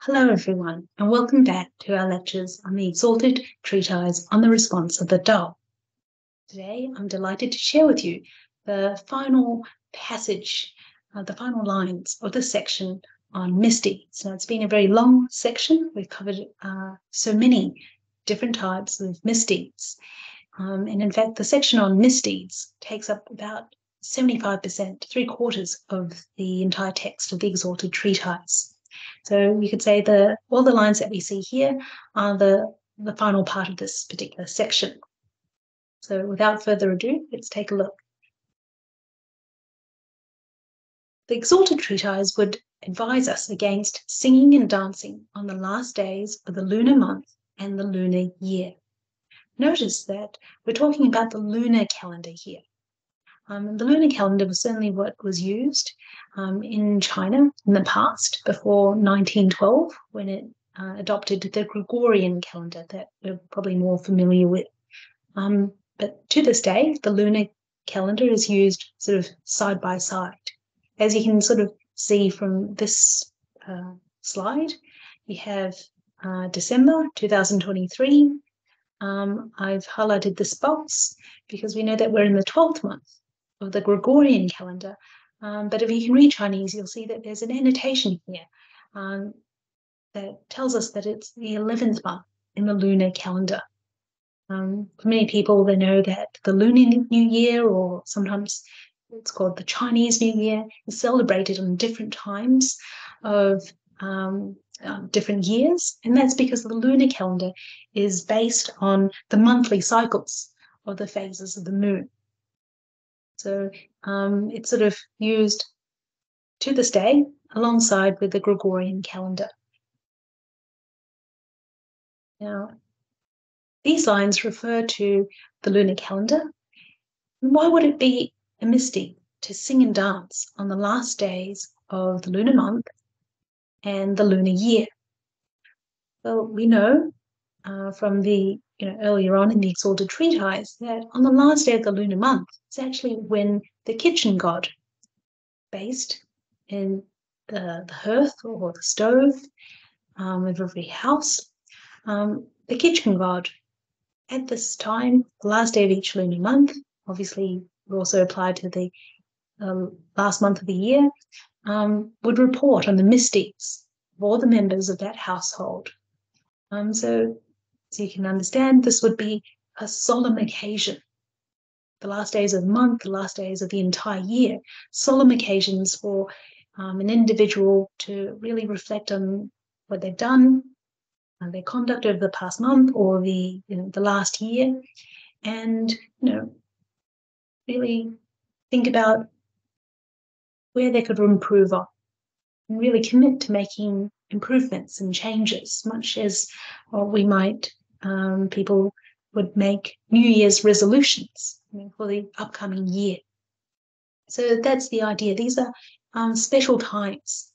Hello everyone, and welcome back to our lectures on the Exalted Treatise on the Response of the Tao. Today I'm delighted to share with you the final passage, the final lines of the section on misdeeds. Now it's been a very long section. We've covered so many different types of misdeeds. And in fact, the section on misdeeds takes up about 75%, 3/4 of the entire text of the Exalted Treatise. So you could say all the lines that we see here are the final part of this particular section. So without further ado, let's take a look. The Exalted Treatise would advise us against singing and dancing on the last days of the lunar month and the lunar year. Notice that we're talking about the lunar calendar here. The lunar calendar was certainly what was used in China in the past, before 1912, when it adopted the Gregorian calendar that we're probably more familiar with. But to this day, the lunar calendar is used sort of side by side. As you can sort of see from this slide, we have December 2023. I've highlighted this box because we know that we're in the 12th month of the Gregorian calendar. But if you can read Chinese, you'll see that there's an annotation here that tells us that it's the 11th month in the lunar calendar. For many people, they know that the Lunar New Year, or sometimes it's called the Chinese New Year, is celebrated on different times of different years, and that's because the lunar calendar is based on the monthly cycles of the phases of the moon. So it's sort of used to this day alongside with the Gregorian calendar. Now, these lines refer to the lunar calendar. Why would it be a misdeed to sing and dance on the last days of the lunar month and the lunar year? Well, we know from the earlier on in the Exalted Treatise that on the last day of the lunar month is actually when the kitchen god, based in the hearth or the stove of every house, the kitchen god at this time, the last day of each lunar month, obviously would also apply to the last month of the year, would report on the misdeeds of all the members of that household. So you can understand, this would be a solemn occasion. The last days of the month, the last days of the entire year, solemn occasions for an individual to really reflect on what they've done, their conduct over the past month or the last year, and really think about where they could improve on, and really commit to making improvements and changes, much as we might people would make New Year's resolutions for the upcoming year. So that's the idea. These are special times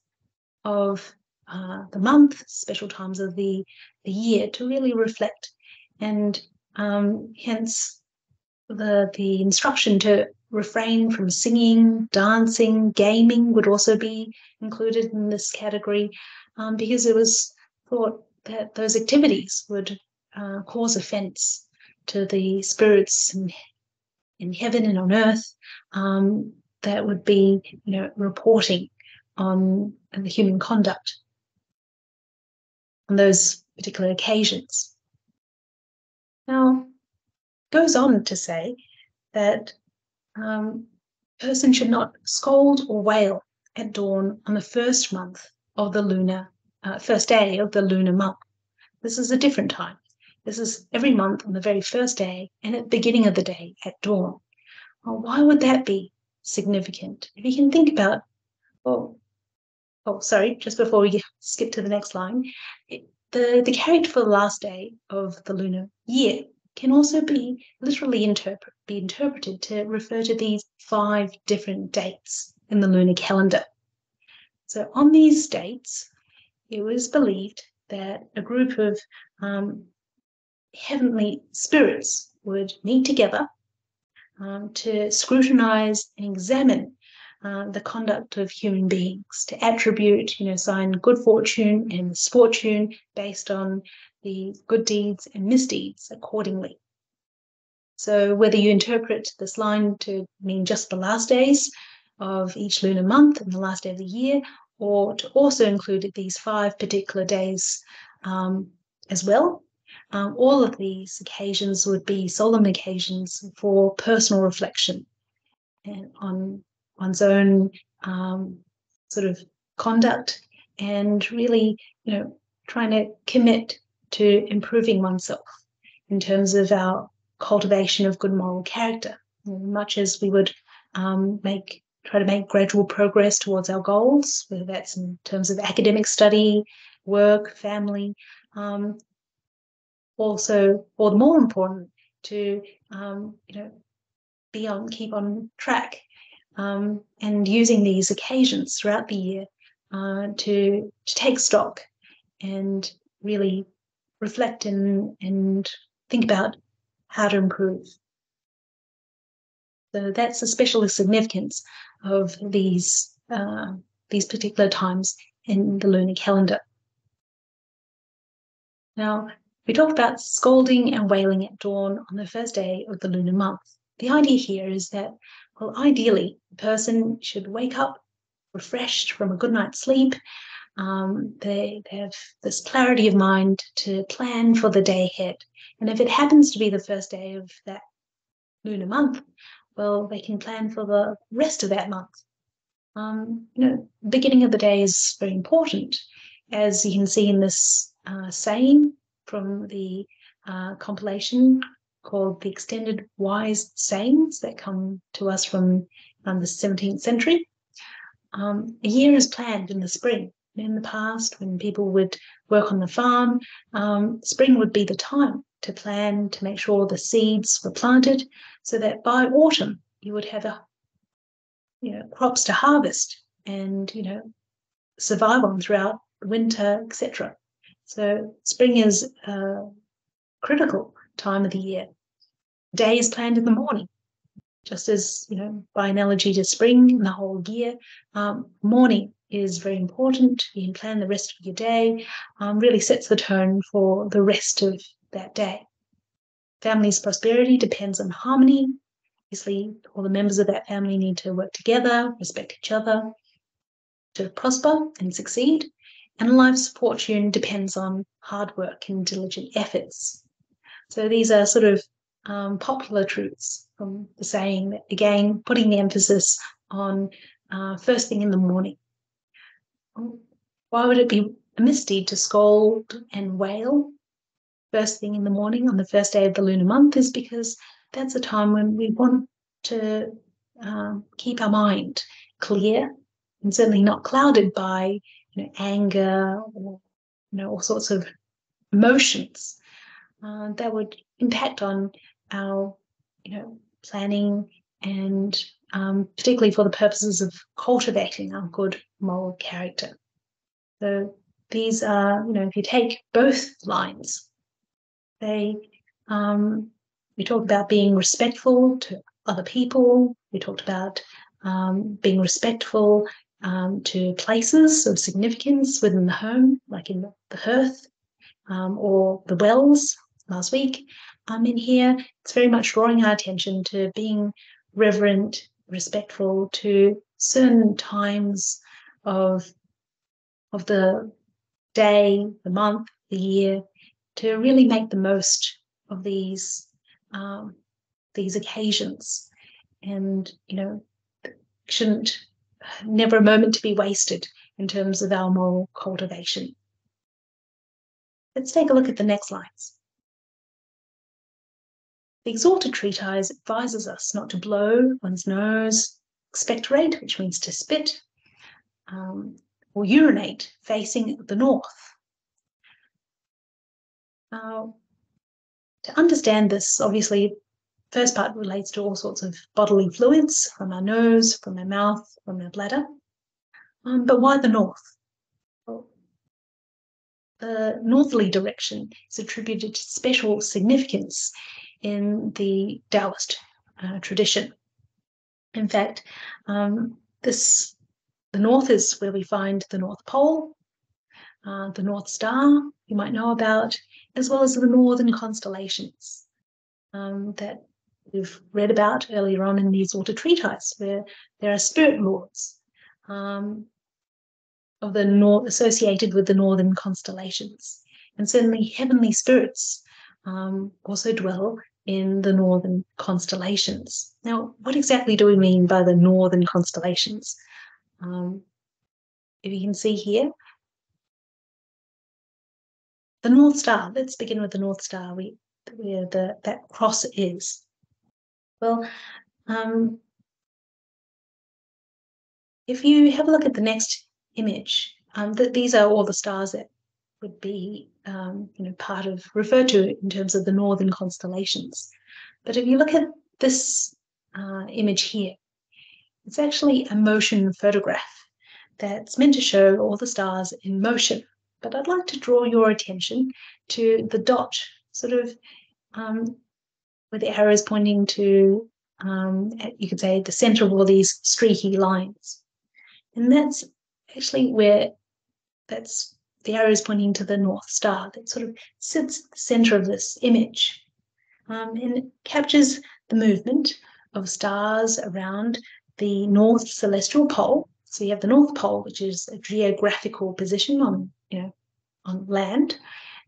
of the month, special times of the year to really reflect, and hence the instruction to refrain from singing, dancing, gaming would also be included in this category, because it was thought that those activities would cause offense to the spirits in heaven and on earth that would be reporting on the human conduct on those particular occasions. Now, it goes on to say that a person should not scold or wail at dawn on the first month of the lunar, first day of the lunar month. This is a different time. This is every month on the very first day and at the beginning of the day at dawn. Well, why would that be significant? If you can think about, just before we skip to the next line, the character for the last day of the lunar year can also be literally interpreted to refer to these 5 different dates in the lunar calendar. So on these dates, it was believed that a group of heavenly spirits would meet together to scrutinize and examine the conduct of human beings, to attribute, assign good fortune and misfortune based on the good deeds and misdeeds accordingly. So whether you interpret this line to mean just the last days of each lunar month and the last day of the year, or to also include these 5 particular days as well, all of these occasions would be solemn occasions for personal reflection and on one's own sort of conduct, and really, trying to commit to improving oneself in terms of our cultivation of good moral character, much as we would try to make gradual progress towards our goals, whether that's in terms of academic study, work, family. Also, or more important, to keep on track, and using these occasions throughout the year to take stock and really reflect and think about how to improve. So that's the special significance of these particular times in the lunar calendar. Now, we talked about scolding and wailing at dawn on the first day of the lunar month. The idea here is that, well, ideally, the person should wake up refreshed from a good night's sleep. They have this clarity of mind to plan for the day ahead. And if it happens to be the first day of that lunar month, well, they can plan for the rest of that month. Beginning of the day is very important, as you can see in this saying from the compilation called the Extended Wise Sayings that come to us from the 17th century. A year is planned in the spring. In the past, when people would work on the farm, spring would be the time to plan, to make sure the seeds were planted, so that by autumn you would have crops to harvest and survive on throughout winter, etc. So spring is a critical time of the year. Day is planned in the morning, just as by analogy to spring and the whole year. Morning is very important. You can plan the rest of your day. Really sets the tone for the rest of that day. Family's prosperity depends on harmony. Obviously, all the members of that family need to work together, respect each other, to prosper and succeed. And life's fortune depends on hard work and diligent efforts. So these are sort of popular truths from the saying, again, putting the emphasis on first thing in the morning. Why would it be a misdeed to scold and wail first thing in the morning on the first day of the lunar month? Is because that's a time when we want to keep our mind clear and certainly not clouded by anger or all sorts of emotions that would impact on our planning, and particularly for the purposes of cultivating our good moral character. So these are, if you take both lines, we talked about being respectful to other people. We talked about being respectful to places of significance within the home, like in the hearth or the wells last week. In here, it's very much drawing our attention to being reverent, respectful to certain times of the day, the month, the year, to really make the most of these occasions, and never a moment to be wasted in terms of our moral cultivation. Let's take a look at the next lines. The Exalted Treatise advises us not to blow one's nose, expectorate, which means to spit, or urinate facing the north. To understand this, obviously, first part relates to all sorts of bodily fluids from our nose, from our mouth, from our bladder. But why the north? Well, the northerly direction is attributed to special significance in the Taoist tradition. In fact, the north is where we find the North Pole, the North Star, you might know about, as well as the northern constellations that we've read about earlier on in the Exalted Treatise, where there are spirit lords of the north associated with the northern constellations. And certainly heavenly spirits also dwell in the northern constellations. Now, what exactly do we mean by the northern constellations? If you can see here, the North Star. Let's begin with the North Star, where that cross is. Well, if you have a look at the next image, these are all the stars that would be referred to in terms of the northern constellations. But if you look at this image here, it's actually a motion photograph that's meant to show all the stars in motion. But I'd like to draw your attention to the dot, sort of where the arrow is pointing to, you could say, the center of all these streaky lines. And that's actually where the arrow is pointing to the North Star that sort of sits at the center of this image. And it captures the movement of stars around the North Celestial Pole. So you have the North Pole, which is a geographical position on land.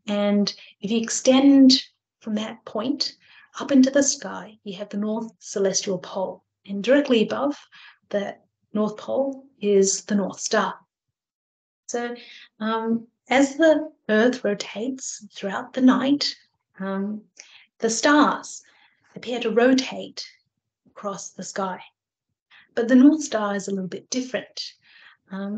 And if you extend from that point up into the sky, you have the North Celestial Pole. And directly above the North Pole is the North Star. So as the Earth rotates throughout the night, the stars appear to rotate across the sky. But the North Star is a little bit different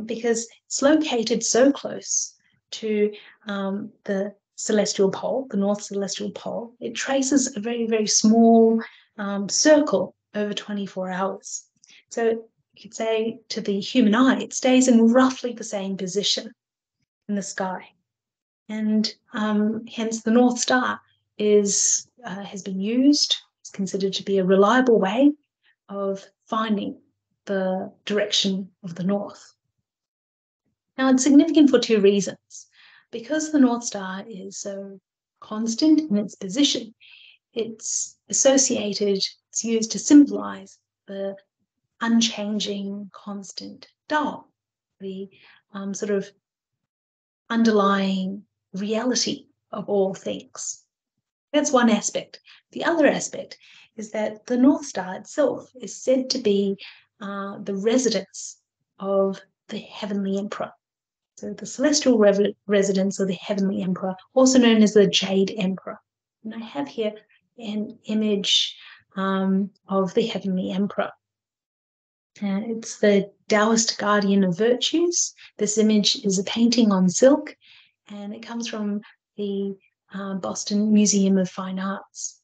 because it's located so close to the celestial pole, the North Celestial Pole. It traces a very, very small circle over 24 hours. So you could say to the human eye, it stays in roughly the same position in the sky. And hence the North Star has been used, it's considered to be a reliable way of finding the direction of the north. Now, it's significant for two reasons. Because the North Star is so constant in its position, it's used to symbolize the unchanging, constant Tao, the sort of underlying reality of all things. That's one aspect. The other aspect is that the North Star itself is said to be the residence of the Heavenly Emperor. So the celestial residence of the Heavenly Emperor, also known as the Jade Emperor. And I have here an image of the Heavenly Emperor. It's the Taoist guardian of virtues. This image is a painting on silk, and it comes from the Boston Museum of Fine Arts.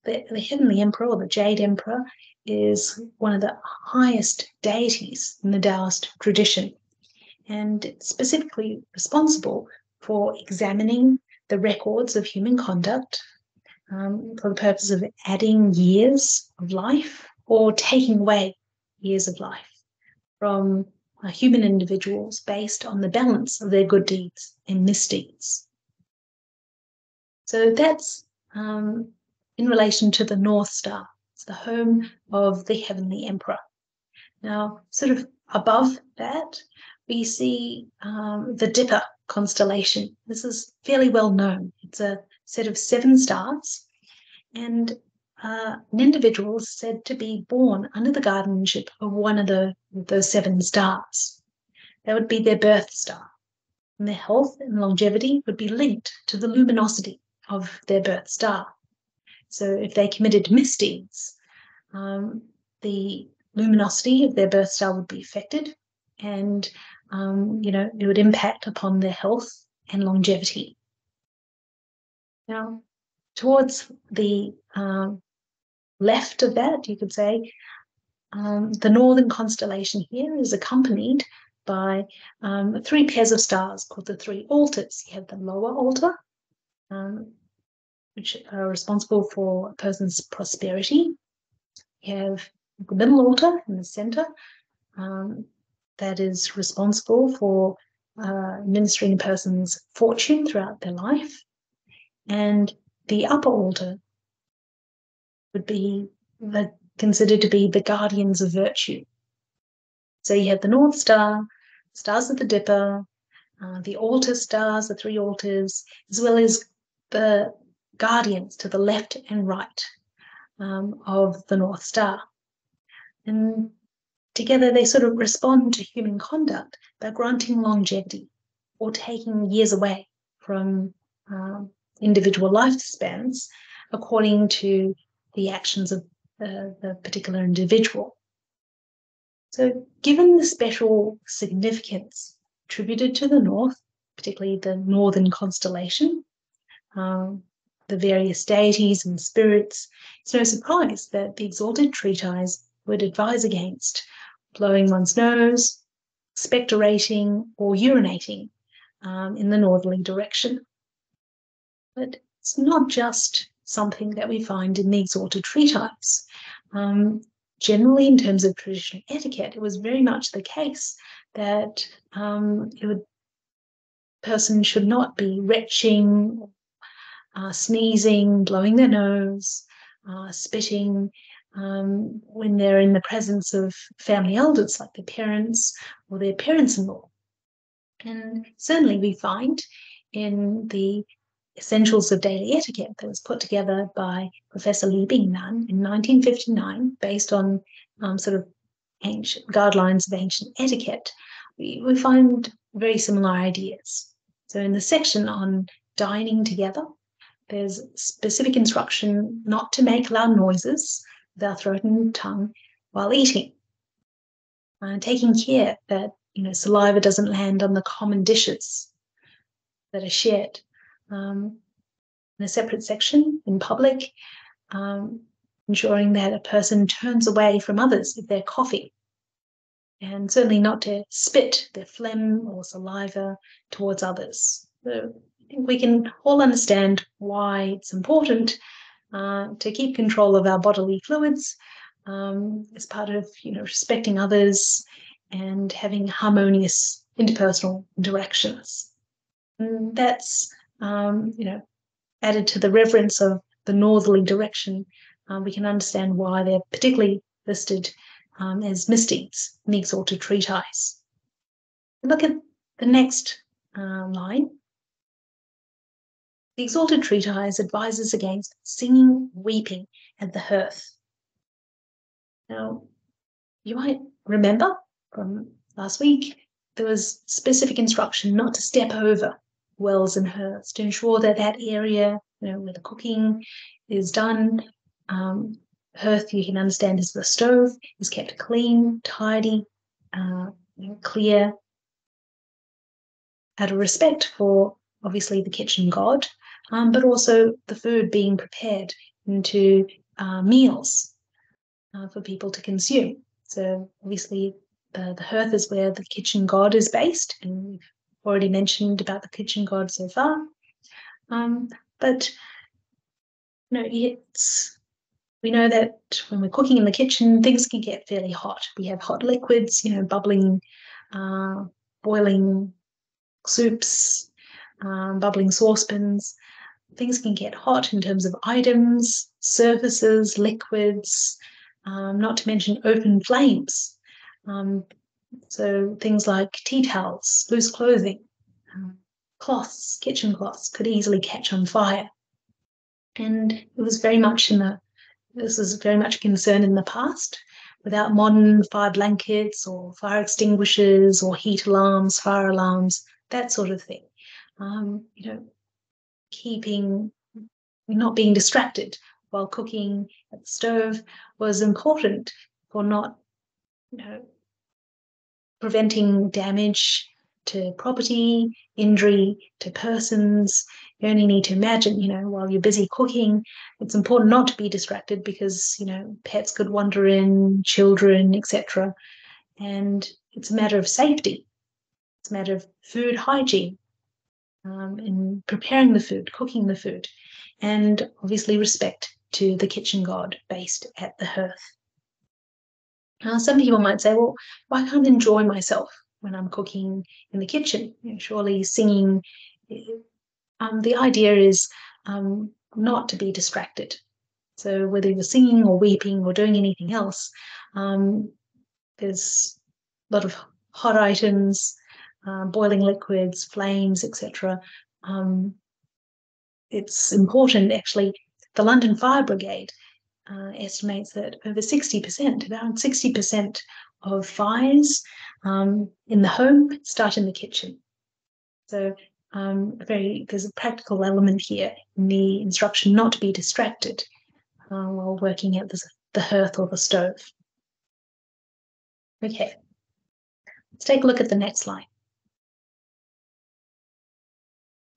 The Heavenly Emperor, or the Jade Emperor, is one of the highest deities in the Taoist tradition, and it's specifically responsible for examining the records of human conduct for the purpose of adding years of life or taking away years of life from human individuals based on the balance of their good deeds and misdeeds. So that's in relation to the North Star. It's the home of the Heavenly Emperor. Now, sort of above that, we see the Dipper constellation. This is fairly well known. It's a set of 7 stars, and an individual is said to be born under the guardianship of one of those 7 stars. That would be their birth star. And their health and longevity would be linked to the luminosity of their birth star. So if they committed misdeeds, the luminosity of their birth star would be affected, and it would impact upon their health and longevity. Now, towards the left of that, you could say, the northern constellation here is accompanied by 3 pairs of stars called the 3 altars. You have the lower altar, which are responsible for a person's prosperity. You have the middle altar in the center, that is responsible for administering a person's fortune throughout their life. And the upper altar would be considered to be the guardians of virtue. So you have the North Star, stars of the Dipper, the altar stars, the three altars, as well as the guardians to the left and right of the North Star. And together they sort of respond to human conduct by granting longevity or taking years away from individual lifespans according to the actions of the particular individual. So given the special significance attributed to the North, particularly the Northern constellation, the various deities and spirits, it's no surprise that the Exalted Treatise would advise against blowing one's nose, expectorating, or urinating in the northerly direction. But it's not just something that we find in the Exalted Treatise. Generally, in terms of traditional etiquette, it was very much the case that person should not be retching, sneezing, blowing their nose, spitting when they're in the presence of family elders like their parents or their parents-in-law. And certainly we find in the Essentials of Daily Etiquette that was put together by Professor Li Bingnan in 1959 based on sort of ancient guidelines of ancient etiquette, we find very similar ideas. So in the section on dining together, there's specific instruction not to make loud noises with our throat and tongue while eating, taking care that saliva doesn't land on the common dishes that are shared. In a separate section in public, ensuring that a person turns away from others if they're coughing, and certainly not to spit their phlegm or saliva towards others. So I think we can all understand why it's important to keep control of our bodily fluids as part of respecting others and having harmonious interpersonal interactions. And that's added to the reverence of the northerly direction, we can understand why they're particularly listed as misdeeds in the Exalted Treatise. Look at the next line. The Exalted Treatise advises against singing, weeping at the hearth. Now, you might remember from last week, there was specific instruction not to step over wells and hearths to ensure that that area, where the cooking is done, hearth you can understand is the stove, is kept clean, tidy, clear, out of respect for obviously the kitchen god, but also the food being prepared into meals for people to consume. So obviously the hearth is where the kitchen god is based, and we've already mentioned about the kitchen god so far. But we know that when we're cooking in the kitchen, things can get fairly hot. We have hot liquids, bubbling, boiling soups, bubbling saucepans. Things can get hot in terms of items, surfaces, liquids, not to mention open flames. So things like tea towels, loose clothing, cloths, kitchen cloths could easily catch on fire. And it was very much this was very much a concern in the past. Without modern fire blankets or fire extinguishers or heat alarms, fire alarms, that sort of thing. Not being distracted while cooking at the stove was important for not, preventing damage to property, injury to persons. You only need to imagine, while you're busy cooking, it's important not to be distracted because, pets could wander in, children, etc. And it's a matter of safety. It's a matter of food hygiene in preparing the food, cooking the food, and obviously respect to the kitchen god based at the hearth. Some people might say, well, why can't I enjoy myself when I'm cooking in the kitchen? Surely singing, the idea is not to be distracted. So whether you're singing or weeping or doing anything else, there's a lot of hot items, boiling liquids, flames, etc. It's important, actually. The London Fire Brigade estimates that over 60%, around 60% of fires in the home start in the kitchen. So there's a practical element here in the instruction not to be distracted while working at the hearth or the stove. Okay, let's take a look at the next line.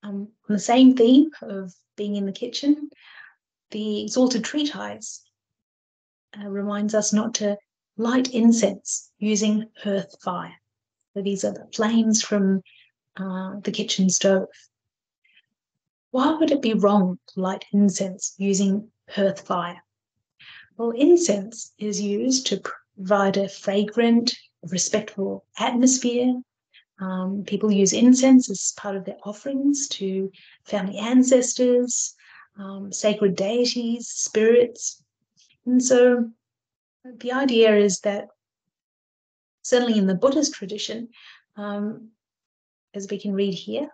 On the same theme of being in the kitchen, the Exalted Treatise reminds us not to light incense using hearth fire. So these are the flames from the kitchen stove. Why would it be wrong to light incense using hearth fire? Well, incense is used to provide a fragrant, respectful atmosphere. People use incense as part of their offerings to family ancestors, sacred deities, spirits. And so the idea is that, certainly in the Buddhist tradition, as we can read here,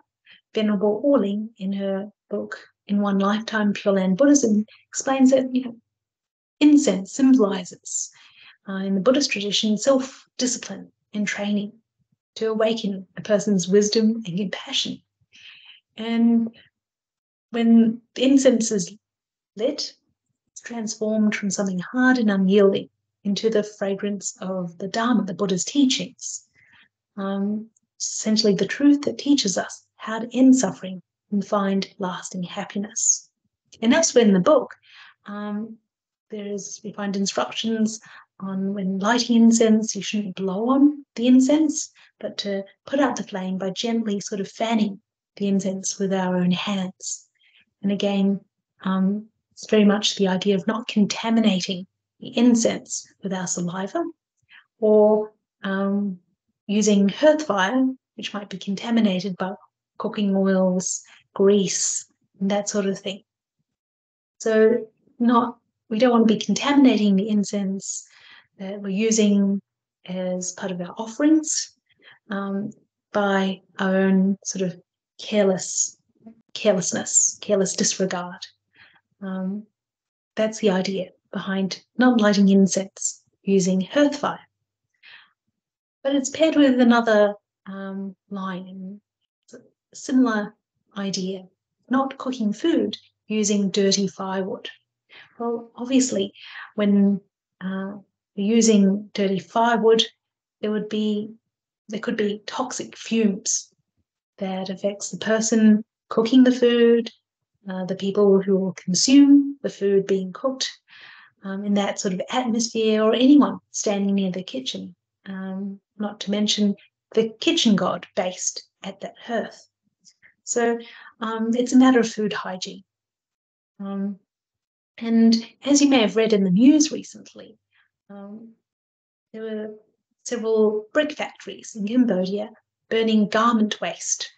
Venerable Orling, in her book In One Lifetime, Pure Land Buddhism, explains that incense symbolizes, in the Buddhist tradition, self-discipline and training to awaken a person's wisdom and compassion. And when the incense is lit, it's transformed from something hard and unyielding into the fragrance of the Dharma, the Buddha's teachings. Essentially the truth that teaches us how to end suffering and find lasting happiness. And elsewhere in the book, we find instructions on when lighting incense, you shouldn't blow on the incense, but to put out the flame by gently sort of fanning the incense with our own hands. And again, it's very much the idea of not contaminating the incense with our saliva, or using hearth fire, which might be contaminated by cooking oils, grease, and that sort of thing. So we don't want to be contaminating the incense that we're using as part of our offerings by our own sort of careless disregard. That's the idea behind not lighting incense using hearth fire. But it's paired with another line, a similar idea, not cooking food using dirty firewood. Well, obviously, when we're using dirty firewood, there could be toxic fumes that affects the person cooking the food, the people who will consume the food being cooked, in that sort of atmosphere, or anyone standing near the kitchen, not to mention the kitchen god based at that hearth. So it's a matter of food hygiene. And as you may have read in the news recently, there were several brick factories in Cambodia burning garment waste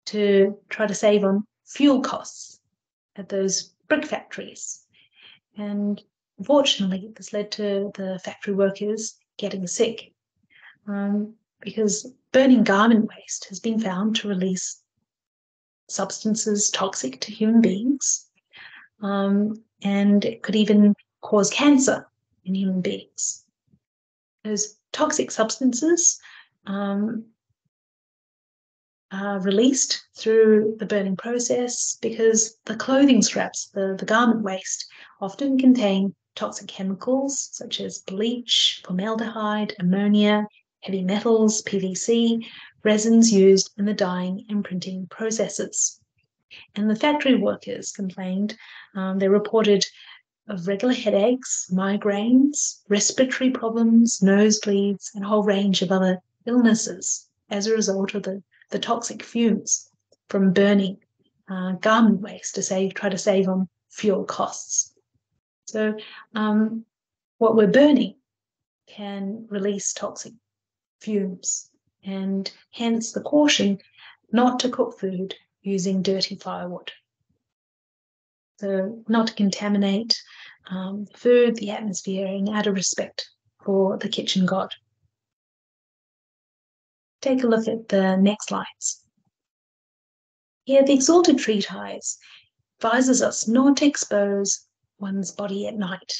to try to save on fuel costs at those brick factories. And unfortunately, this led to the factory workers getting sick, because burning garment waste has been found to release substances toxic to human beings, and it could even cause cancer in human beings. Those toxic substances are released through the burning process because the clothing scraps, the garment waste, often contain toxic chemicals such as bleach, formaldehyde, ammonia, heavy metals, PVC, resins used in the dyeing and printing processes. And the factory workers complained. They reported of regular headaches, migraines, respiratory problems, nosebleeds, and a whole range of other illnesses as a result of the toxic fumes from burning garment waste to try to save on fuel costs. So what we're burning can release toxic fumes, and hence the caution not to cook food using dirty firewood. So not to contaminate food, the atmosphere, and out of respect for the kitchen god. Take a look at the next slides. Here, the Exalted Treatise advises us not to expose one's body at night.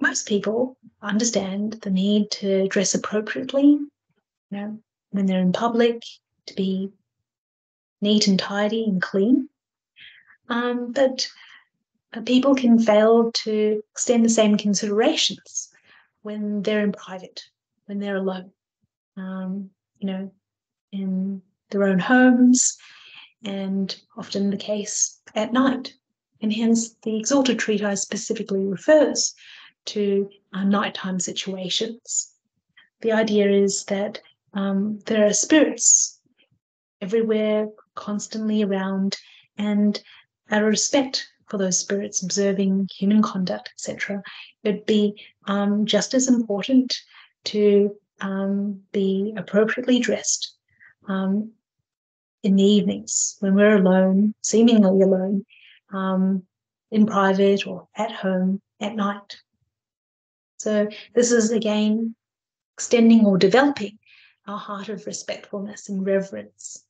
Most people understand the need to dress appropriately, when they're in public, to be neat and tidy and clean. But people can fail to extend the same considerations when they're in private, when they're alone, in their own homes, and often the case at night. And hence the Exalted Treatise specifically refers to nighttime situations. The idea is that there are spirits everywhere, constantly around, and out of respect for those spirits, observing human conduct, etc., it'd be just as important to be appropriately dressed in the evenings when we're alone, seemingly alone, in private or at home at night. So this is, again, extending or developing our heart of respectfulness and reverence.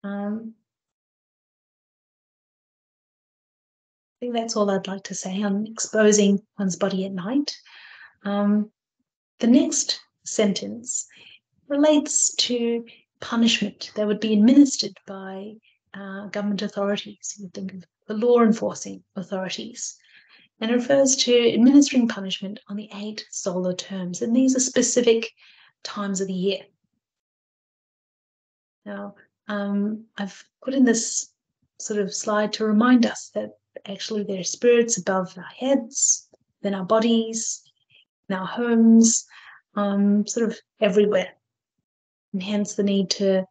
I think that's all I'd like to say on exposing one's body at night. The next sentence relates to punishment that would be administered by government authorities. You think of the law enforcing authorities. And it refers to administering punishment on the 8 solar terms. And these are specific times of the year. Now, I've put in this sort of slide to remind us that actually there are spirits above our heads, in our bodies, in our homes, sort of everywhere. And hence the need to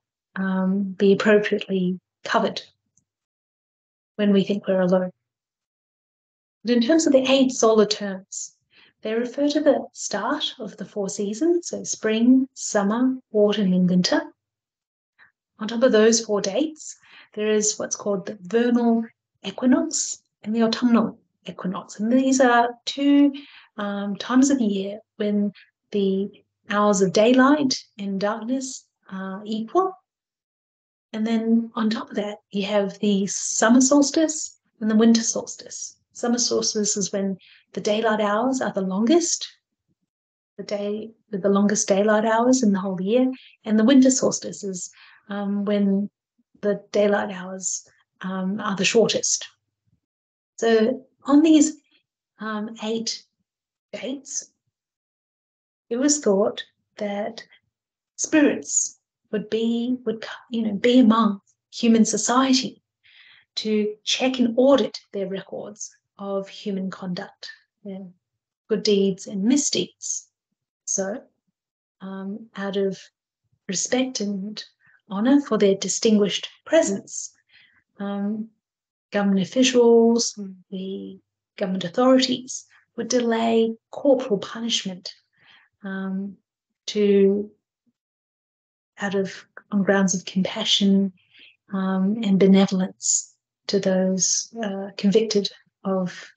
be appropriately covered when we think we're alone. But in terms of the 8 solar terms, they refer to the start of the 4 seasons, so spring, summer, autumn, and winter. On top of those 4 dates, there is what's called the vernal equinox and the autumnal equinox. And these are 2 times of the year when the hours of daylight and darkness are equal. And then on top of that, you have the summer solstice and the winter solstice. Summer solstice is when the daylight hours are the longest, the day with the longest daylight hours in the whole year. And the winter solstice is when the daylight hours are the shortest. So on these 8 dates, it was thought that spirits would be among human society to check and audit their records of human conduct, good deeds and misdeeds. So, out of respect and honour for their distinguished presence, government officials, the government authorities would delay corporal punishment on grounds of compassion and benevolence to those convicted of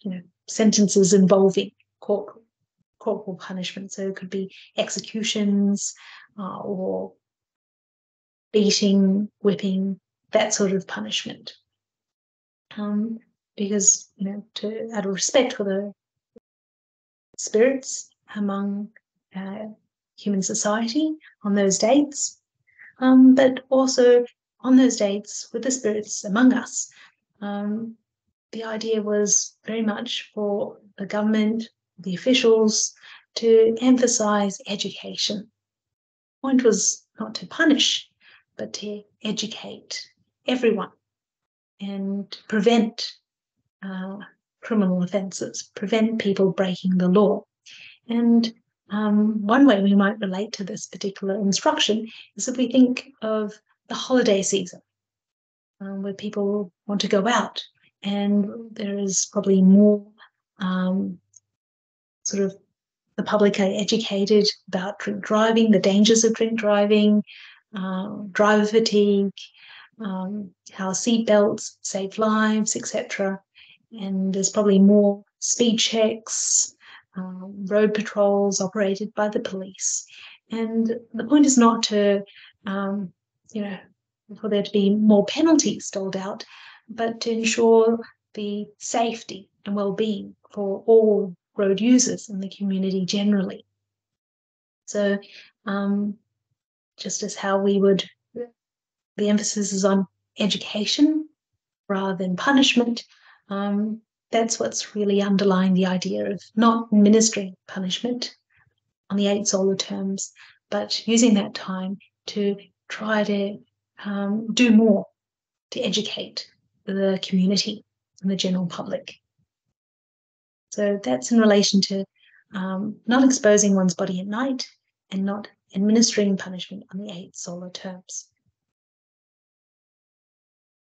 sentences involving corporal punishment. So it could be executions or beating, whipping, that sort of punishment. Because, out of respect for the spirits among human society on those dates, but also on those dates with the spirits among us. The idea was very much for the government, the officials, to emphasize education. The point was not to punish, but to educate everyone and prevent criminal offences, prevent people breaking the law. And one way we might relate to this particular instruction is if we think of the holiday season, where people want to go out, and there is probably more sort of the public are educated about drink driving, the dangers of drink driving, driver fatigue, how seatbelts save lives, etc. And there's probably more speed checks, road patrols operated by the police. And the point is not to, for there to be more penalties doled out, but to ensure the safety and well-being for all road users in the community generally. So just as how the emphasis is on education rather than punishment, that's what's really underlying the idea of not administering punishment on the 8 solar terms, but using that time to try to do more to educate the community and the general public. So that's in relation to not exposing one's body at night and not administering punishment on the 8 solar terms.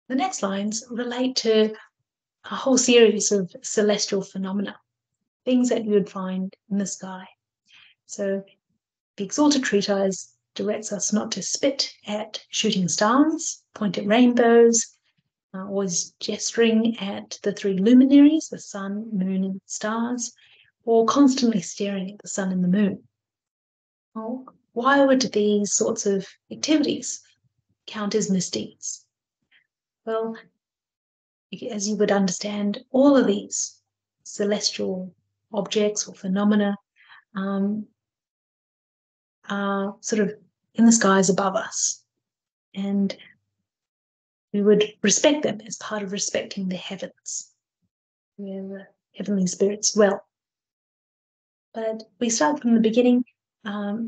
The next lines relate to a whole series of celestial phenomena, things that you would find in the sky. So the Exalted Treatise directs us not to spit at shooting stars, point at rainbows, always gesturing at the 3 luminaries, the sun, moon, and stars, or constantly staring at the sun and the moon. Well, why would these sorts of activities count as misdeeds? Well, as you would understand, all of these celestial objects or phenomena are sort of in the skies above us, and we would respect them as part of respecting the heavens, where the heavenly spirits dwell. But we start from the beginning.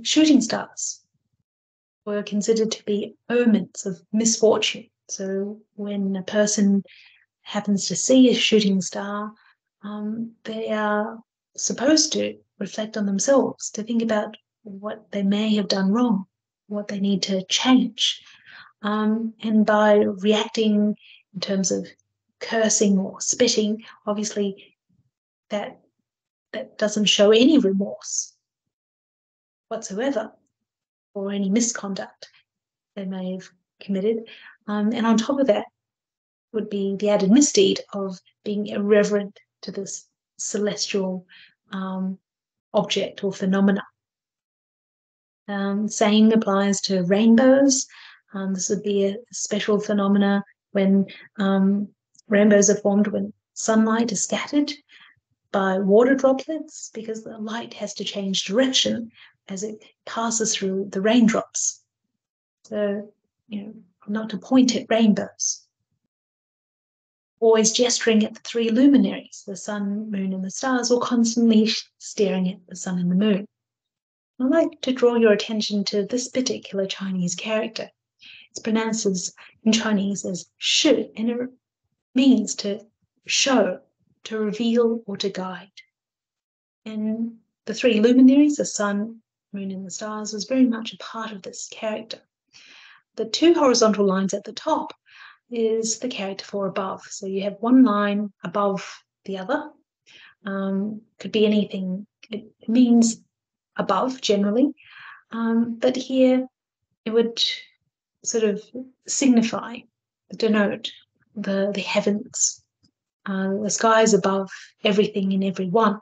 Shooting stars were considered to be omens of misfortune. So when a person happens to see a shooting star, they are supposed to reflect on themselves, to think about what they may have done wrong, what they need to change. And by reacting in terms of cursing or spitting, obviously that doesn't show any remorse whatsoever for any misconduct they may have committed. And on top of that would be the added misdeed of being irreverent to this celestial object or phenomena. Same applies to rainbows. This would be a special phenomena when rainbows are formed when sunlight is scattered by water droplets, because the light has to change direction as it passes through the raindrops. So, not to point at rainbows. Always gesturing at the 3 luminaries, the sun, moon, and the stars, or constantly staring at the sun and the moon. I'd like to draw your attention to this particular Chinese character. It's pronounced in Chinese as shi, and it means to show, to reveal, or to guide. And the 3 luminaries, the sun, moon, and the stars, was very much a part of this character. The 2 horizontal lines at the top is the character for above. So you have one line above the other. Could be anything. It means above generally, but here it would sort of signify, denote the heavens, the skies above everything and everyone.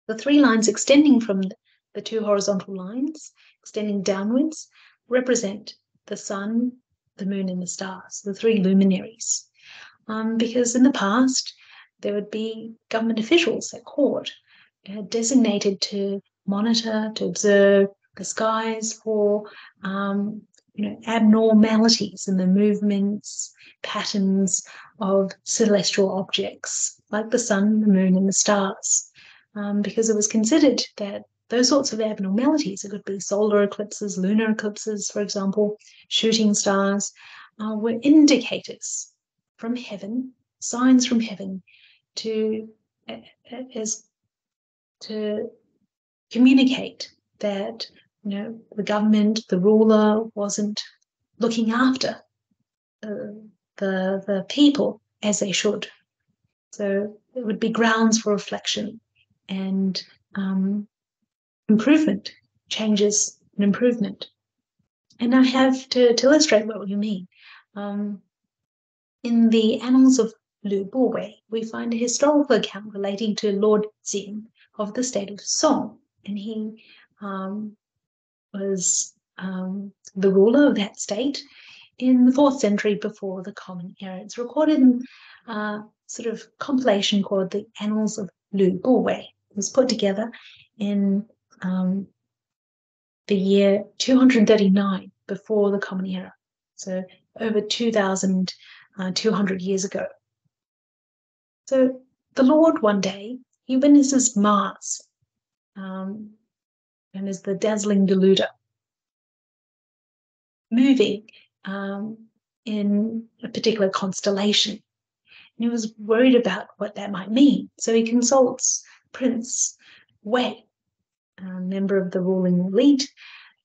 The 3 lines extending from the 2 horizontal lines, extending downwards, represent the sun, the moon, and the stars, the 3 luminaries. Because in the past, there would be government officials at court designated to monitor, to observe the skies for abnormalities in the movements, patterns of celestial objects like the sun, the moon, and the stars, because it was considered that those sorts of abnormalities, it could be solar eclipses, lunar eclipses, for example, shooting stars, were indicators from heaven, signs from heaven to communicate that the government, the ruler, wasn't looking after the people as they should. So it would be grounds for reflection and improvement, changes and improvement. And I have to illustrate what we mean. In the Annals of Lu Buwei, we find a historical account relating to Lord Jing of the state of Song, and he was the ruler of that state in the 4th century before the Common Era. It's recorded in a sort of compilation called the Annals of Lu Buwei. It was put together in the year 239 before the Common Era, so over 2,200 years ago. So the Lord one day, he witnesses Mars, known as the dazzling deluder, moving in a particular constellation. And he was worried about what that might mean. So he consults Prince Wei, a member of the ruling elite,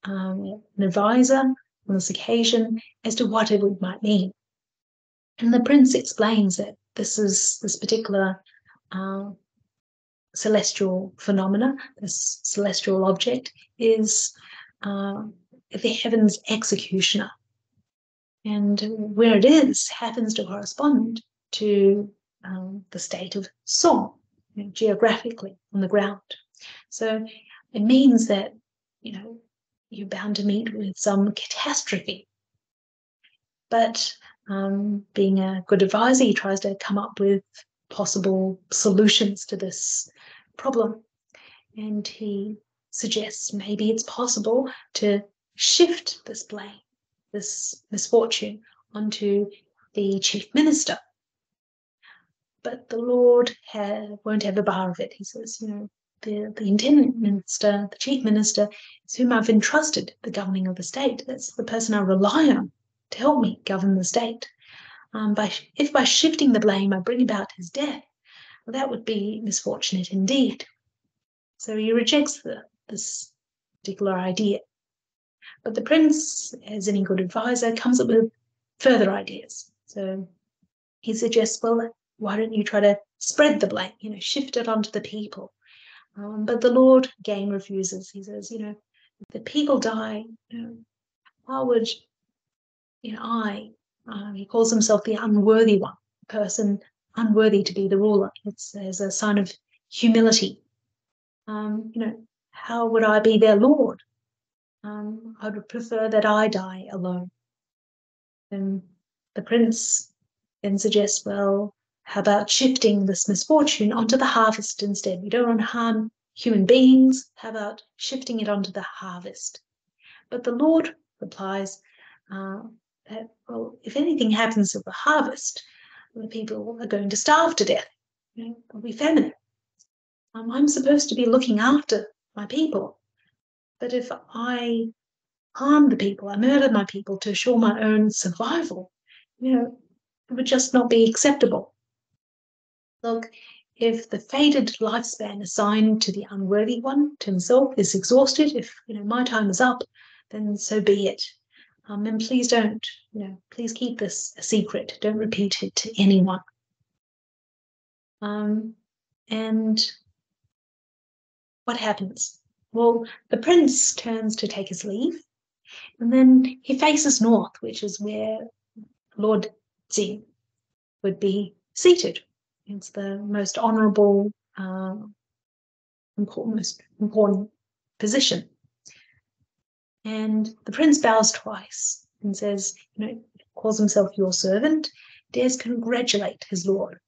an advisor on this occasion, as to what it might mean. And the prince explains that this particular celestial phenomena, this celestial object, is the heavens executioner. And where it is happens to correspond to the state of Song, geographically on the ground. So it means that, you're bound to meet with some catastrophe. But being a good advisor, he tries to come up with possible solutions to this problem. And he suggests maybe it's possible to shift this blame, this misfortune, onto the chief minister. But the Lord won't have a bar of it. He says, the intendant minister, the chief minister, is whom I've entrusted the governing of the state. That's the person I rely on to help me govern the state. If by shifting the blame I bring about his death, well, that would be misfortunate indeed. So he rejects this particular idea. But the prince, as any good advisor, comes up with further ideas. So he suggests, well, why don't you try to spread the blame, shift it onto the people? But the Lord again refuses. He says, if the people die, how would, he calls himself the unworthy one, person unworthy to be the ruler. It's as a sign of humility. How would I be their Lord? I would prefer that I die alone. And the prince then suggests, well, how about shifting this misfortune onto the harvest instead? We don't want to harm human beings. How about shifting it onto the harvest? But the Lord replies that, well, if anything happens to the harvest, the people are going to starve to death. There'll be famine. I'm supposed to be looking after my people. But if I harm the people, I murder my people to assure my own survival, it would just not be acceptable. Look, if the fated lifespan assigned to the unworthy one, to himself, is exhausted, if my time is up, then so be it. And please don't, please keep this a secret. Don't repeat it to anyone. And what happens? Well, the prince turns to take his leave, and then he faces north, which is where Lord Jing would be seated. It's the most honourable, most important position. And the prince bows twice and says, calls himself your servant, dares congratulate his lord.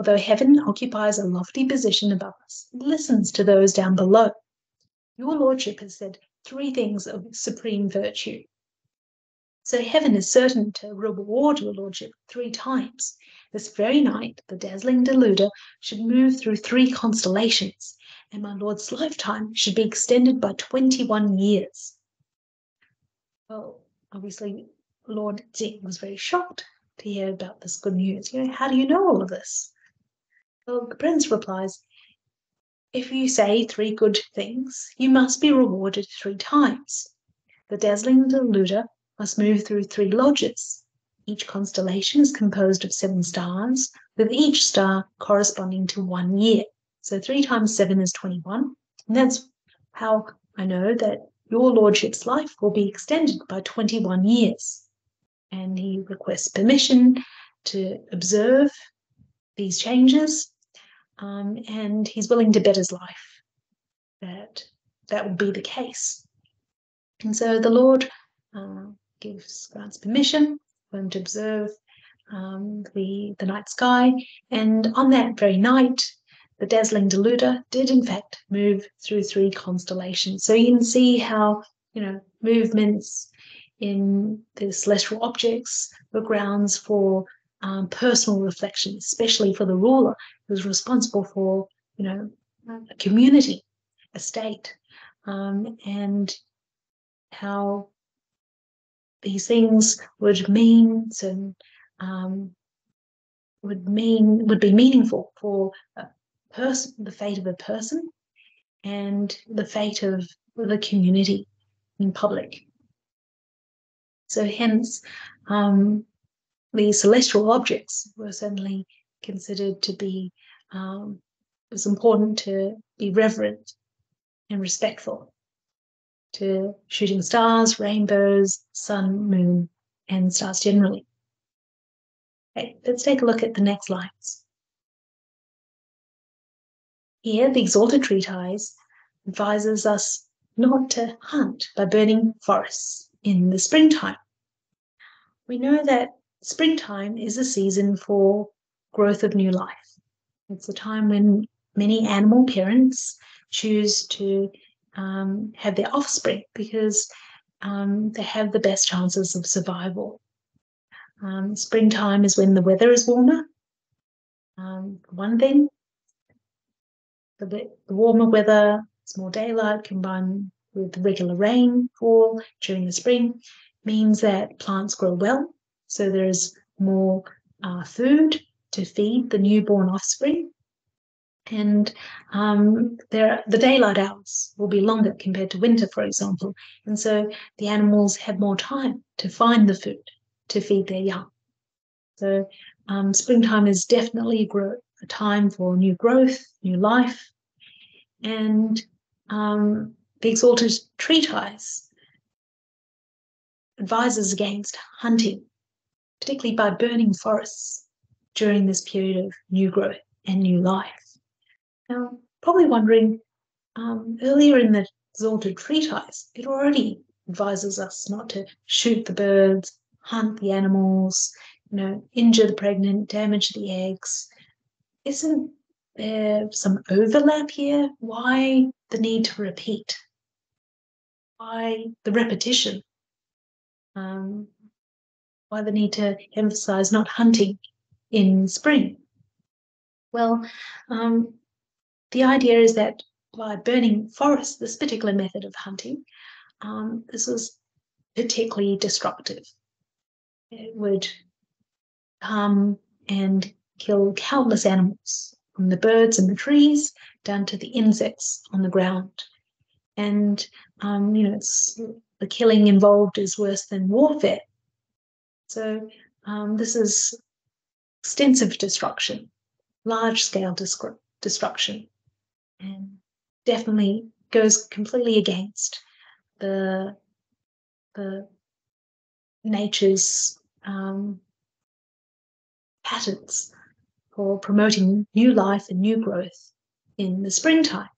Although heaven occupies a lofty position above us, it listens to those down below. Your lordship has said 3 things of supreme virtue. So heaven is certain to reward your lordship 3 times. This very night, the dazzling deluder should move through 3 constellations, and my lord's lifetime should be extended by 21 years. Well, obviously, Lord Jing was very shocked to hear about this good news. How do you know all of this? Well, the prince replies, if you say 3 good things, you must be rewarded 3 times. The dazzling deluder must move through 3 lodges. Each constellation is composed of 7 stars, with each star corresponding to 1 year. So 3 times 7 is 21. And that's how I know that your lordship's life will be extended by 21 years. And he requests permission to observe these changes, and he's willing to bet his life that will be the case. And so the Lord grants permission for him to observe the night sky, and on that very night, the dazzling deluder did in fact move through 3 constellations. So you can see how, movements in the celestial objects were grounds for personal reflection, especially for the ruler who's responsible for, a community, a state, and how these things would mean would be meaningful for a person, the fate of a person, and the fate of the community in public. So hence, the celestial objects were certainly considered to be, it was important to be reverent and respectful to shooting stars, rainbows, sun, moon, and stars generally. Okay, let's take a look at the next lines. Here, the Exalted Treatise advises us not to hunt by burning forests in the springtime. We know that springtime is a season for growth of new life. It's a time when many animal parents choose to have their offspring because they have the best chances of survival. Springtime is when the weather is warmer. One thing, the warmer weather, it's more daylight combined with regular rainfall during the spring means that plants grow well. So there's more food to feed the newborn offspring. And the daylight hours will be longer compared to winter, for example. And so the animals have more time to find the food to feed their young. So springtime is definitely a time for new growth, new life. And the Exalted Treatise advises against hunting, particularly by burning forests during this period of new growth and new life. Now, probably wondering, earlier in the Exalted Treatise, it already advises us not to shoot the birds, hunt the animals, injure the pregnant, damage the eggs. Isn't there some overlap here? Why the need to repeat? Why the repetition? Why the need to emphasize not hunting in spring? Well, the idea is that by burning forests, this particular method of hunting, this was particularly destructive. It would come and kill countless animals, from the birds and the trees down to the insects on the ground. And, the killing involved is worse than warfare. So this is extensive destruction, large-scale destruction, and definitely goes completely against the nature's patterns for promoting new life and new growth in the springtime.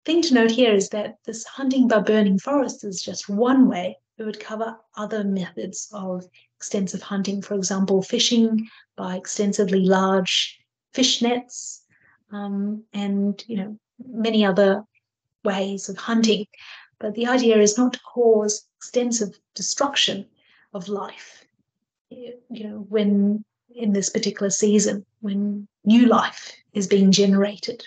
Thing to note here is that this hunting by burning forests is just one way. It would cover other methods of extensive hunting, for example, fishing by extensively large fish nets, and many other ways of hunting. But the idea is not to cause extensive destruction of life, when in this particular season, when new life is being generated.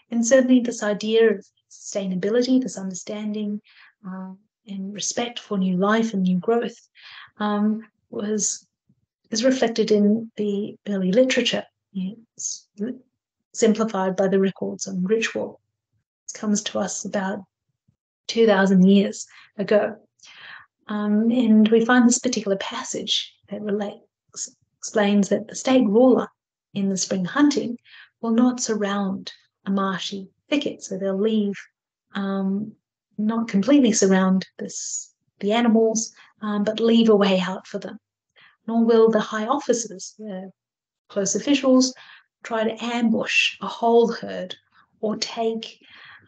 And certainly this idea of sustainability, this understanding and respect for new life and new growth is reflected in the early literature. It's simplified by the records on ritual. It comes to us about 2,000 years ago. And we find this particular passage that explains that the state ruler in the spring hunting will not surround a marshy thicket, so they'll leave, not completely surround the animals, but leave a way out for them. Nor will the high officers, the close officials, try to ambush a whole herd or take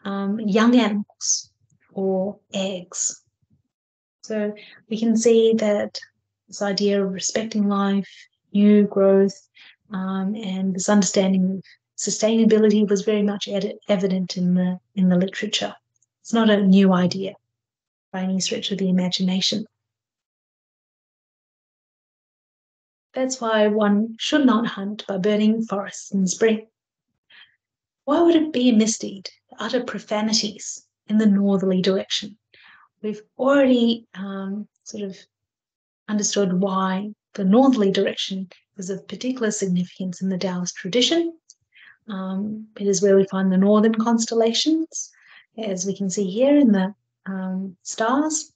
young animals or eggs. So we can see that this idea of respecting life, new growth, and this understanding of sustainability was very much evident in the literature. It's not a new idea by any stretch of the imagination. That's why one should not hunt by burning forests in spring. Why would it be a misdeed to utter profanities in the northerly direction? We've already sort of understood why the northerly direction is of particular significance in the Taoist tradition. It is where we find the northern constellations, as we can see here in the stars,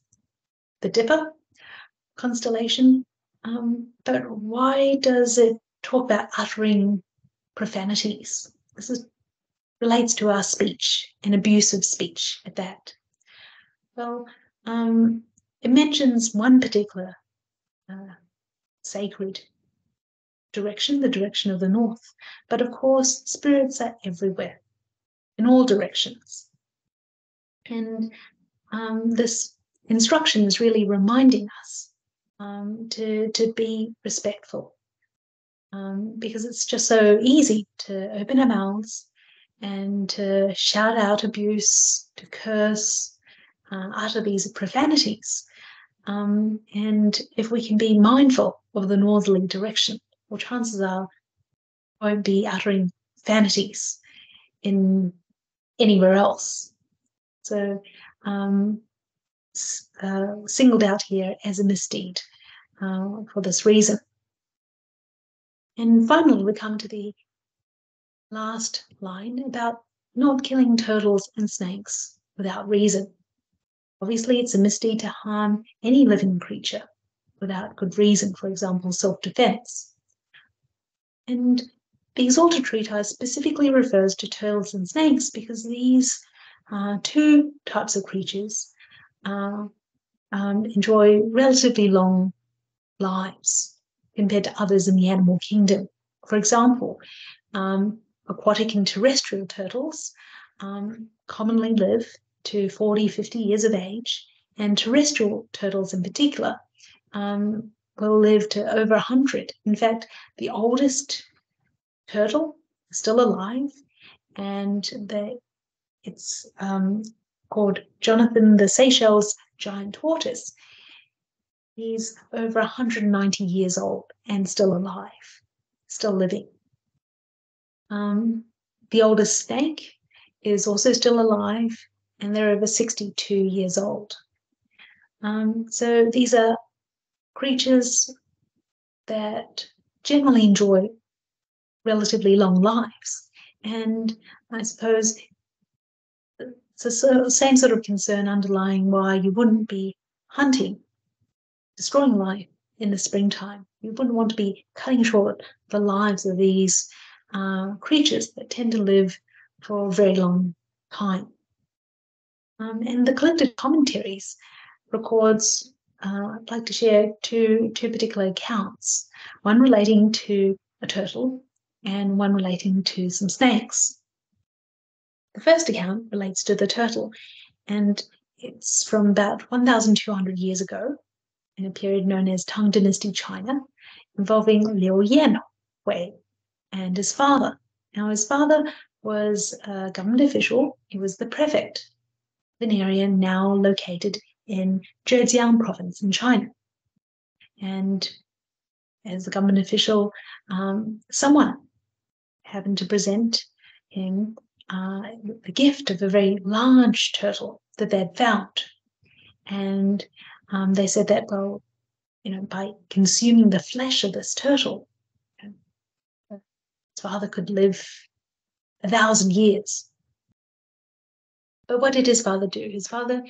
the Dipper constellation. But why does it talk about uttering profanities? This relates to our speech and abusive speech at that. Well, it mentions one particular sacred direction, the direction of the north. But of course, spirits are everywhere, in all directions. And this instruction is really reminding us to be respectful, because it's just so easy to open our mouths and to shout out abuse, to curse, utter these profanities. And if we can be mindful of the northerly direction, well, chances are we won't be uttering vanities in anywhere else. So singled out here as a misdeed for this reason. And finally, we come to the last line about not killing turtles and snakes without reason. Obviously, it's a misdeed to harm any living creature without good reason, for example, self-defense. And the Exalted Treatise specifically refers to turtles and snakes because these two types of creatures enjoy relatively long lives compared to others in the animal kingdom. For example, aquatic and terrestrial turtles commonly live to 40, 50 years of age, and terrestrial turtles in particular will live to over 100. In fact, the oldest turtle is still alive, and it's called Jonathan the Seychelles giant tortoise. He's over 190 years old and still alive, still living. The oldest snake is also still alive, and they're over 62 years old. So these are creatures that generally enjoy relatively long lives. And I suppose it's the same sort of concern underlying why you wouldn't be hunting, destroying life in the springtime. You wouldn't want to be cutting short the lives of these creatures that tend to live for a very long time. And the collected commentaries records, I'd like to share two particular accounts, one relating to a turtle and one relating to some snakes. The first account relates to the turtle, and it's from about 1,200 years ago, in a period known as Tang Dynasty China, involving Liu Yanhui and his father. Now, his father was a government official. He was the prefect of an area now located in Zhejiang province in China. And as a government official, someone happened to present him the gift of a very large turtle that they'd found. And they said that, well, by consuming the flesh of this turtle, his father could live 1,000 years. But what did his father do? His father,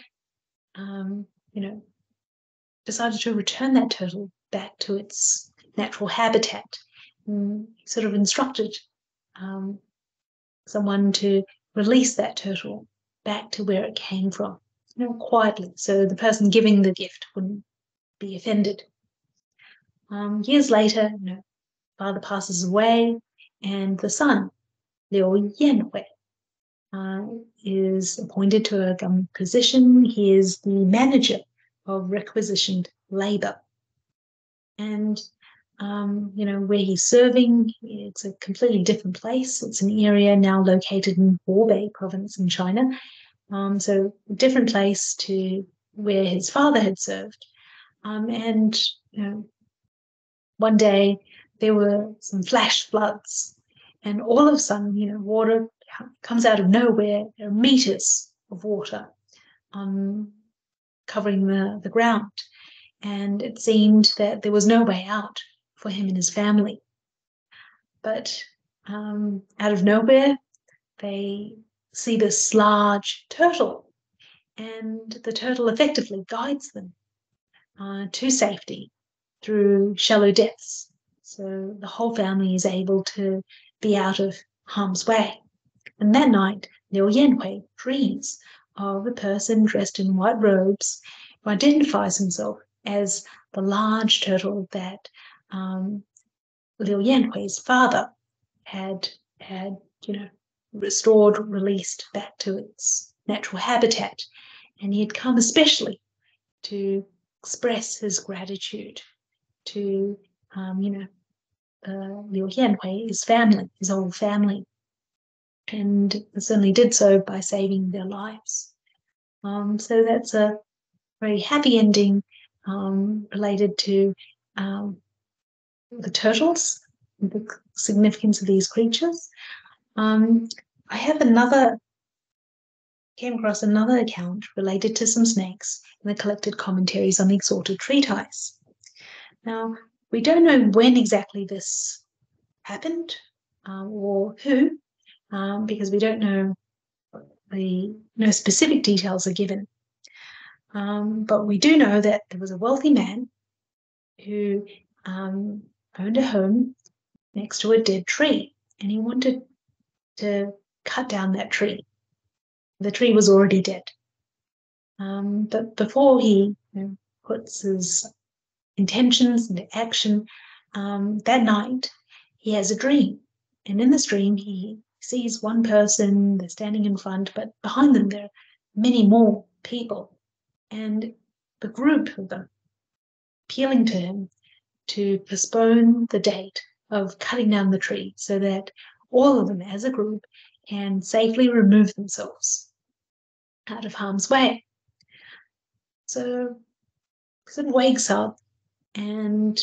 decided to return that turtle back to its natural habitat. He sort of instructed someone to release that turtle back to where it came from, quietly, so the person giving the gift wouldn't be offended. Years later, father passes away, and the son, Liu Yanhui, is appointed to a government position. He is the manager of requisitioned labor. And, where he's serving, it's a completely different place. It's an area now located in Hubei province in China. So a different place to where his father had served. And one day there were some flash floods, and all of a sudden, water comes out of nowhere. There are meters of water covering the ground, and it seemed that there was no way out for him and his family. But out of nowhere, they see this large turtle, and the turtle effectively guides them to safety through shallow depths. So the whole family is able to be out of harm's way. And that night, Liu Yanhui dreams of a person dressed in white robes who identifies himself as the large turtle that Liu Yanhui's father had restored, released back to its natural habitat. And he had come especially to express his gratitude to, Liu Yanhui, his family, his whole family, and certainly did so by saving their lives. So that's a very happy ending related to the turtles, the significance of these creatures. I came across another account related to some snakes in the collected commentaries on the Exalted Treatise. Now, we don't know when exactly this happened or who, because we don't know no specific details are given. But we do know that there was a wealthy man who owned a home next to a dead tree, and he wanted to cut down that tree. The tree was already dead. But before he puts his intentions into action, that night he has a dream. And in this dream, he sees one person, they're standing in front, but behind them there are many more people. And the group of them appealing to him to postpone the date of cutting down the tree so that all of them as a group can safely remove themselves out of harm's way. So he wakes up and,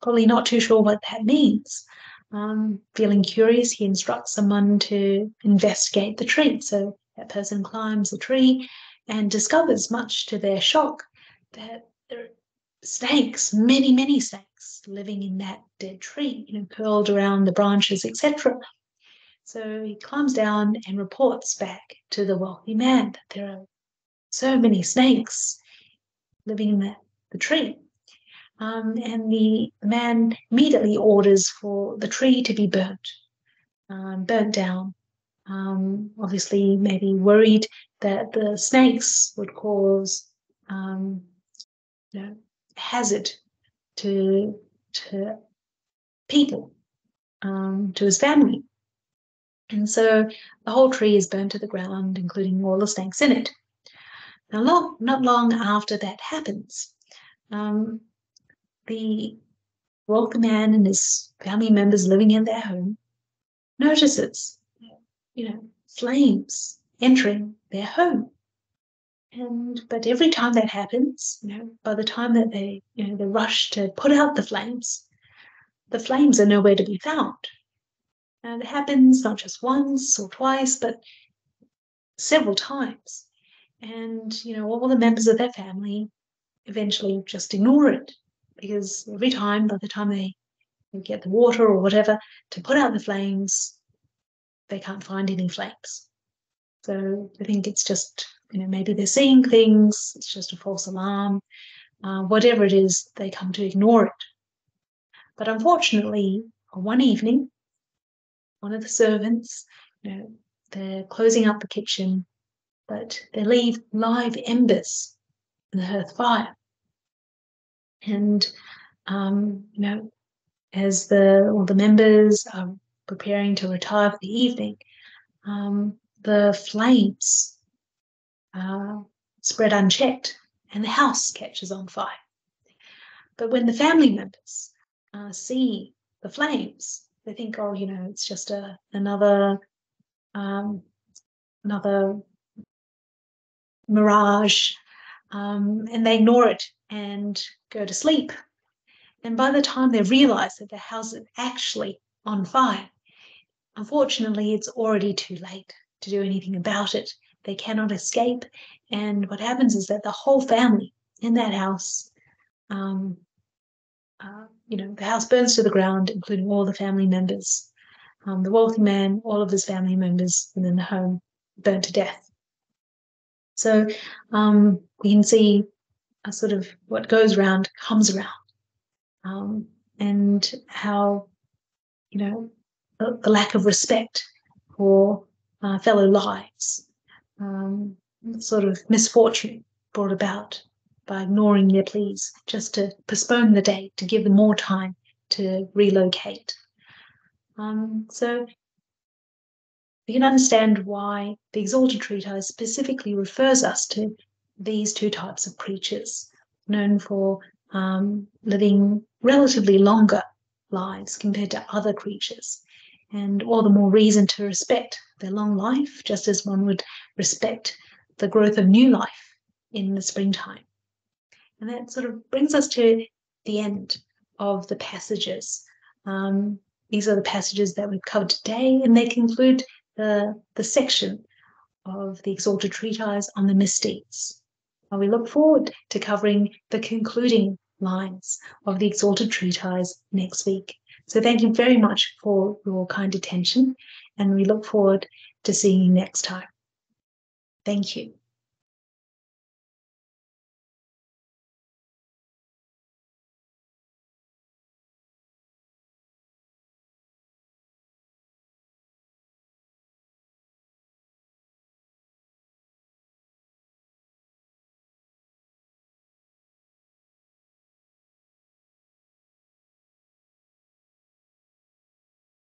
probably not too sure what that means. Feeling curious, he instructs someone to investigate the tree. So that person climbs the tree and discovers, much to their shock, that there are snakes, many, many snakes living in that dead tree, curled around the branches, etc. So he climbs down and reports back to the wealthy man that there are so many snakes living in the tree. And the man immediately orders for the tree to be burnt down. Obviously, maybe worried that the snakes would cause hazard to people, to his family. And so the whole tree is burnt to the ground, including all the snakes in it. Now, not long after that happens, the wealthy man and his family members living in their home notices, flames entering their home. But every time that happens, by the time that they rush to put out the flames are nowhere to be found. And it happens not just once or twice, but several times. And, all the members of their family eventually just ignore it, because every time, by the time they get the water or whatever to put out the flames, they can't find any flames. So I think it's just, maybe they're seeing things, it's just a false alarm. Whatever it is, they come to ignore it. But unfortunately, one evening, one of the servants, they're closing up the kitchen, but they leave live embers in the hearth fire. And, as all the members are preparing to retire for the evening, the flames spread unchecked and the house catches on fire. But when the family members see the flames, they think, oh, it's just another mirage, and they ignore it and go to sleep. And by the time they realize that the house is actually on fire, unfortunately, it's already too late to do anything about it. They cannot escape. And what happens is that the whole family in that house, the house burns to the ground, including all the family members. The wealthy man, all of his family members within the home burnt to death. So we can see a sort of what goes around comes around, and how, the lack of respect for fellow lives, sort of misfortune brought about by ignoring their pleas, just to postpone the date, to give them more time to relocate. So we can understand why the Exalted Treatise specifically refers us to these two types of creatures, known for living relatively longer lives compared to other creatures, and all the more reason to respect their long life, just as one would respect the growth of new life in the springtime. And that sort of brings us to the end of the passages. These are the passages that we've covered today, and they conclude the section of the Exalted Treatise on the misdeeds. And we look forward to covering the concluding lines of the Exalted Treatise next week. So thank you very much for your kind attention, and we look forward to seeing you next time. Thank you.